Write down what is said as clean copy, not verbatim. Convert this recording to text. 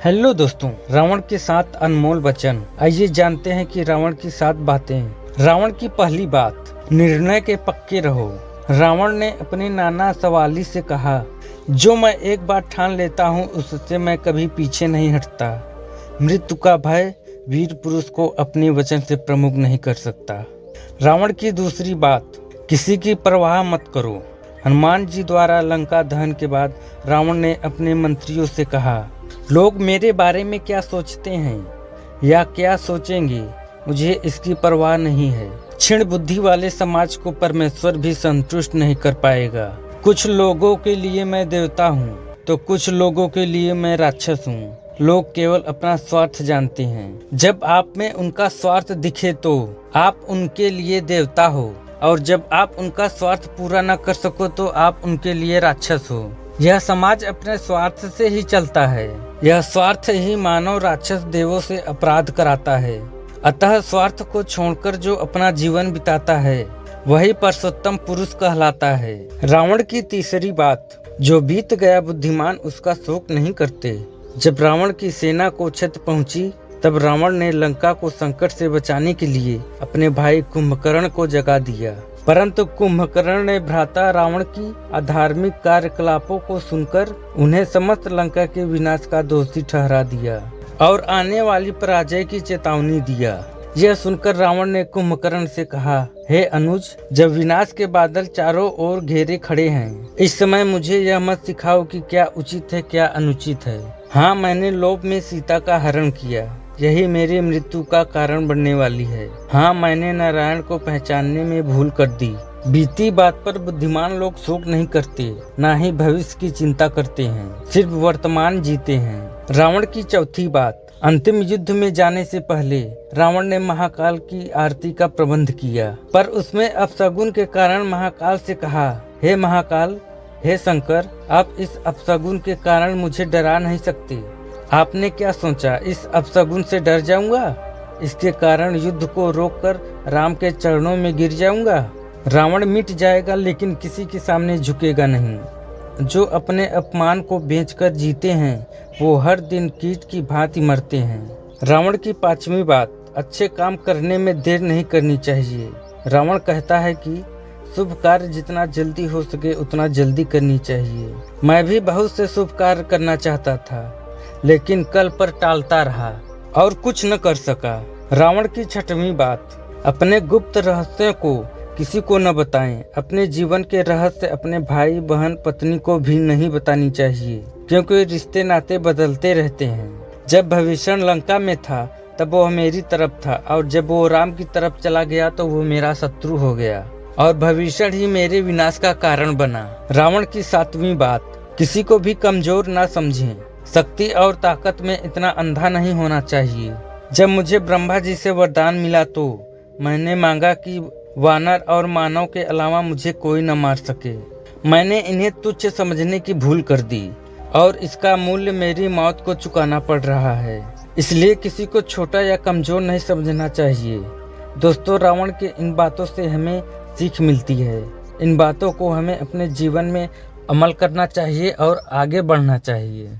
Hello दोस्तों, रावण के 7 अनमोल वचन। आइए जानते हैं कि रावण की 7 बातें। रावण की पहली बात, निर्णय के पक्के रहो। रावण ने अपने नाना सवाली से कहा, जो मैं एक बार ठान लेता हूँ उससे मैं कभी पीछे नहीं हटता। मृत्यु का भय वीर पुरुष को अपने वचन से प्रमुख नहीं कर सकता। रावण की दूसरी बात, किसी की परवाह मत करो। हनुमान जी द्वारा लंका दहन के बाद रावण ने अपने मंत्रियों से कहा, लोग मेरे बारे में क्या सोचते हैं या क्या सोचेंगे, मुझे इसकी परवाह नहीं है। क्षीण बुद्धि वाले समाज को परमेश्वर भी संतुष्ट नहीं कर पाएगा। कुछ लोगों के लिए मैं देवता हूँ तो कुछ लोगों के लिए मैं राक्षस हूँ। लोग केवल अपना स्वार्थ जानते हैं। जब आप में उनका स्वार्थ दिखे तो आप उनके लिए देवता हो, और जब आप उनका स्वार्थ पूरा न कर सको तो आप उनके लिए राक्षस हो। यह समाज अपने स्वार्थ से ही चलता है। यह स्वार्थ ही मानव राक्षस देवों से अपराध कराता है। अतः स्वार्थ को छोड़कर जो अपना जीवन बिताता है वही पुरुषोत्तम पुरुष कहलाता है। रावण की तीसरी बात, जो बीत गया बुद्धिमान उसका शोक नहीं करते। जब रावण की सेना को क्षति पहुंची तब रावण ने लंका को संकट से बचाने के लिए अपने भाई कुंभकर्ण को जगा दिया, परंतु कुंभकर्ण ने भ्राता रावण की अधार्मिक कार्यकलापों को सुनकर उन्हें समस्त लंका के विनाश का दोषी ठहरा दिया और आने वाली पराजय की चेतावनी दिया। यह सुनकर रावण ने कुंभकर्ण से कहा, हे अनुज, जब विनाश के बादल चारों ओर घेरे खड़े हैं, इस समय मुझे यह मत सिखाओ कि क्या उचित है क्या अनुचित है। हाँ, मैंने लोभ में सीता का हरण किया, यही मेरी मृत्यु का कारण बनने वाली है। हाँ, मैंने नारायण को पहचानने में भूल कर दी। बीती बात पर बुद्धिमान लोग शोक नहीं करते, ना ही भविष्य की चिंता करते हैं, सिर्फ वर्तमान जीते हैं। रावण की चौथी बात, अंतिम युद्ध में जाने से पहले रावण ने महाकाल की आरती का प्रबंध किया, पर उसमें अपशगुन के कारण महाकाल से कहा, हे महाकाल, हे शंकर, आप इस अपशगुन के कारण मुझे डरा नहीं सकते। आपने क्या सोचा, इस अपशगुन से डर जाऊंगा? इसके कारण युद्ध को रोककर राम के चरणों में गिर जाऊंगा। रावण मिट जाएगा लेकिन किसी के सामने झुकेगा नहीं। जो अपने अपमान को बेचकर जीते हैं वो हर दिन कीट की भांति मरते हैं। रावण की पांचवी बात, अच्छे काम करने में देर नहीं करनी चाहिए। रावण कहता है कि शुभ कार्य जितना जल्दी हो सके उतना जल्दी करनी चाहिए। मैं भी बहुत से शुभ कार्य करना चाहता था लेकिन कल पर टालता रहा और कुछ न कर सका। रावण की छठवीं बात, अपने गुप्त रहस्यों को किसी को न बताएं। अपने जीवन के रहस्य अपने भाई बहन पत्नी को भी नहीं बतानी चाहिए, क्योंकि रिश्ते नाते बदलते रहते हैं। जब भविष्ण लंका में था तब वो मेरी तरफ था, और जब वो राम की तरफ चला गया तो वो मेरा शत्रु हो गया, और भविष्ण ही मेरे विनाश का कारण बना। रावण की सातवीं बात, किसी को भी कमजोर न समझें। शक्ति और ताकत में इतना अंधा नहीं होना चाहिए। जब मुझे ब्रह्मा जी से वरदान मिला तो मैंने मांगा कि वानर और मानव के अलावा मुझे कोई न मार सके। मैंने इन्हें तुच्छ समझने की भूल कर दी और इसका मूल्य मेरी मौत को चुकाना पड़ रहा है। इसलिए किसी को छोटा या कमजोर नहीं समझना चाहिए। दोस्तों, रावण के इन बातों से हमें सीख मिलती है। इन बातों को हमें अपने जीवन में अमल करना चाहिए और आगे बढ़ना चाहिए।